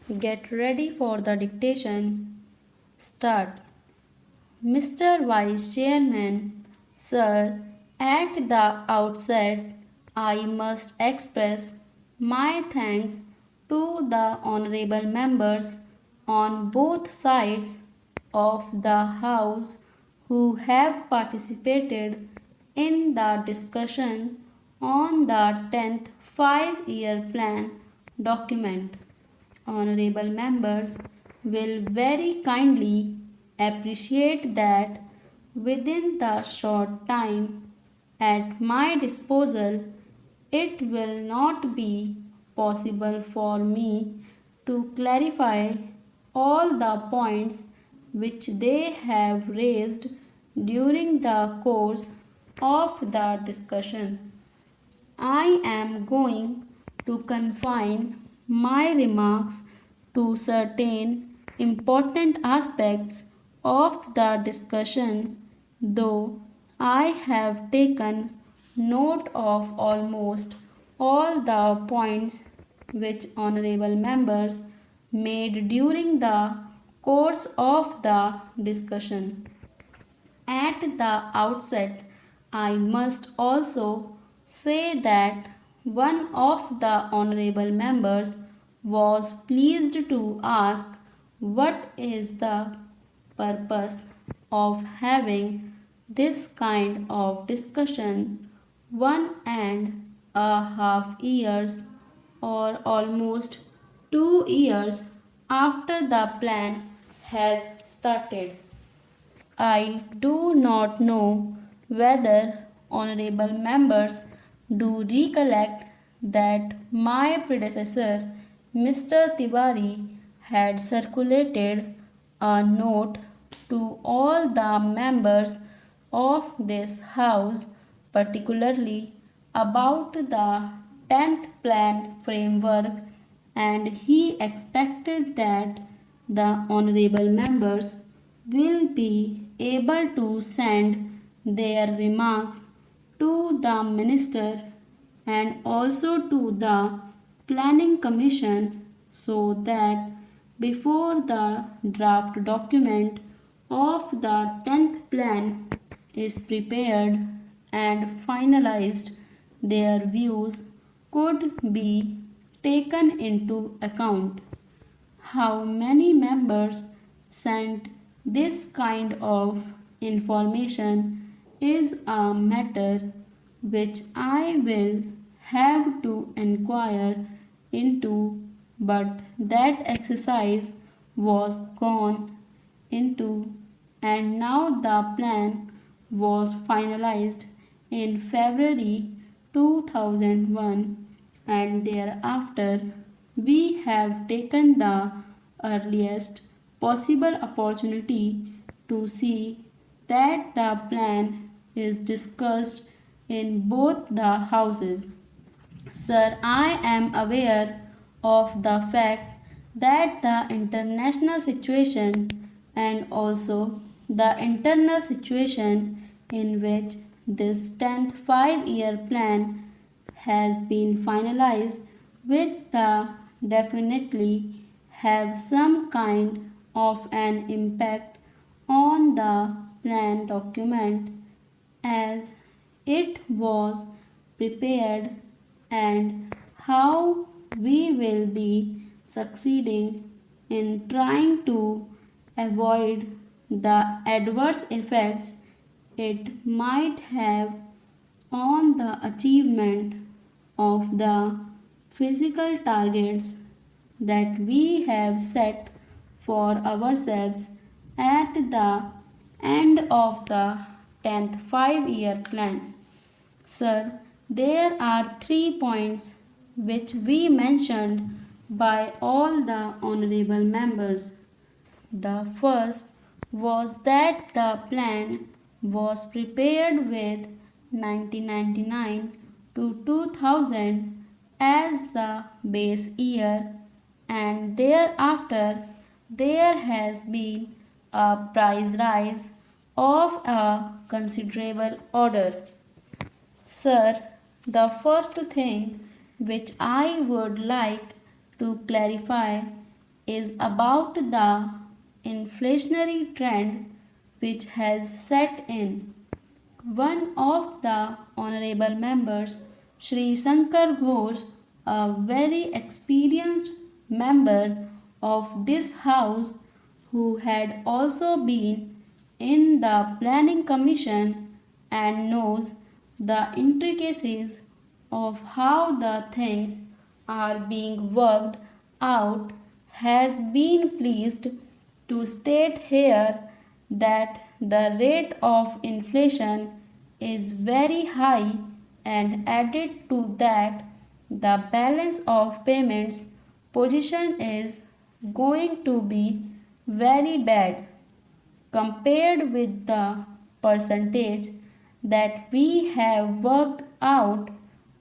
Get ready for the dictation. Start. Mr. Vice Chairman, Sir, at the outset, I must express my thanks to the honorable members on both sides of the House who have participated in the discussion on the 10th five-year plan document. Honorable members will very kindly appreciate that within the short time at my disposal, it will not be possible for me to clarify all the points which they have raised during the course of the discussion. I am going to confine my remarks to certain important aspects of the discussion, though I have taken note of almost all the points which honorable members made during the course of the discussion. At the outset, I must also say that one of the honorable members was pleased to ask what is the purpose of having this kind of discussion 1.5 years or almost 2 years after the plan has started. I do not know whether honorable members do recollect that my predecessor, Mr. Tiwari, had circulated a note to all the members of this House, particularly about the 10th plan framework, and he expected that the honorable members will be able to send their remarks to the minister and also to the planning commission so that before the draft document of the 10th plan is prepared and finalized, their views could be taken into account. How many members sent this kind of information is a matter which I will have to inquire into, but that exercise was gone into, and now the plan was finalized in February 2001, and thereafter we have taken the earliest possible opportunity to see that the plan is discussed in both the houses. Sir, I am aware of the fact that the international situation and also the internal situation in which this 10th five-year plan has been finalized will definitely have some kind of an impact on the plan document as it was prepared and how we will be succeeding in trying to avoid the adverse effects it might have on the achievement of the physical targets that we have set for ourselves at the end of the 10th five-year plan. Sir, there are 3 points which we mentioned by all the honorable members. The first was that the plan was prepared with 1999 to 2000 as the base year, and thereafter there has been a price rise of a considerable order. Sir, the first thing which I would like to clarify is about the inflationary trend which has set in. One of the honorable members, Sri Shankar Ghosh, a very experienced member of this house who had also been in the planning commission and knows the intricacies of how the things are being worked out, has been pleased to state here that the rate of inflation is very high, and added to that the balance of payments position is going to be very bad compared with the percentage that we have worked out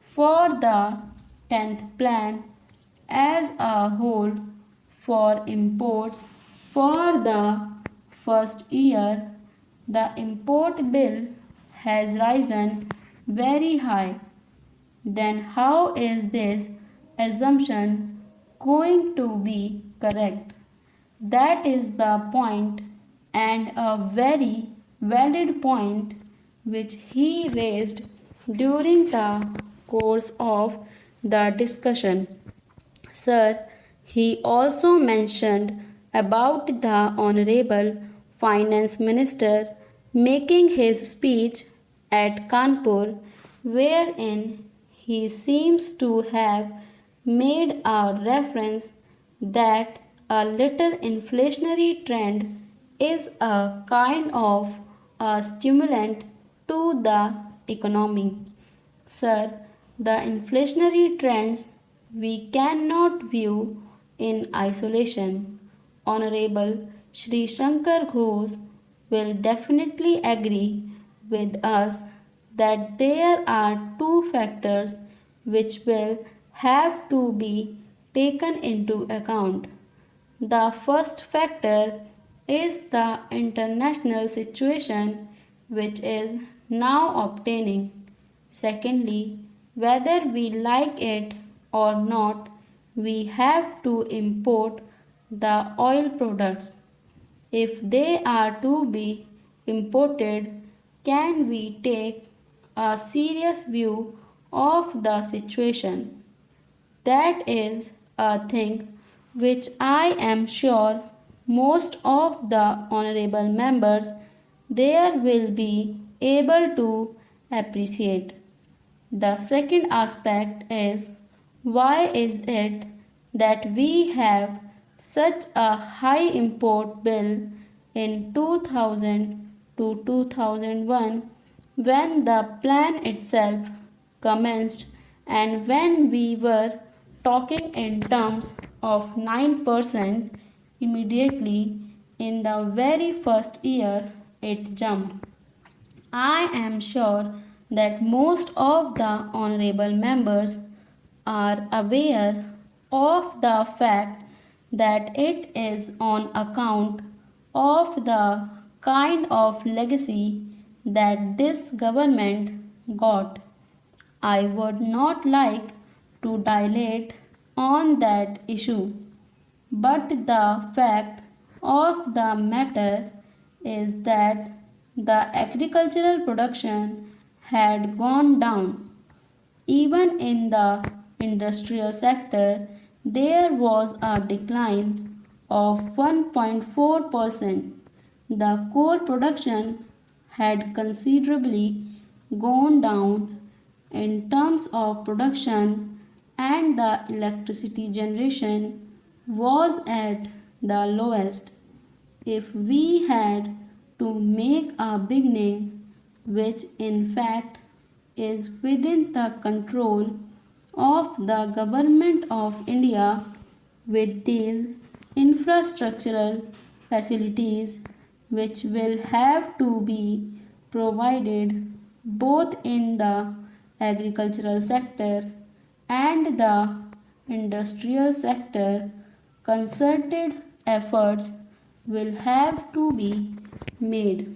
for the 10th plan as a whole for imports for the first year. The import bill has risen very high. Then how is this assumption going to be correct? That is the point, and a very valid point which he raised during the course of the discussion. Sir, he also mentioned about the Honorable Finance Minister making his speech at Kanpur, wherein he seems to have made a reference that a little inflationary trend is a kind of a stimulant to the economy. Sir, the inflationary trends we cannot view in isolation. Honorable Sri Shankar Ghosh will definitely agree with us that there are two factors which will have to be taken into account. The first factor is the international situation which is now obtaining. Secondly, whether we like it or not, we have to import the oil products. If they are to be imported, can we take a serious view of the situation? That is a thing which I am sure most of the honorable members there will be able to appreciate. The second aspect is, why is it that we have such a high import bill in 2000 to 2001 when the plan itself commenced and when we were talking in terms of 9% immediately in the very first year it jumped. I am sure that most of the honorable members are aware of the fact that it is on account of the kind of legacy that this government got. I would not like to dilate on that issue, but the fact of the matter is that the agricultural production had gone down. Even in the industrial sector, there was a decline of 1.4%. The core production had considerably gone down in terms of production, and the electricity generation was at the lowest. If we had to make a beginning, which in fact is within the control of the government of India, with these infrastructural facilities which will have to be provided both in the agricultural sector and the industrial sector, concerted efforts will have to be made.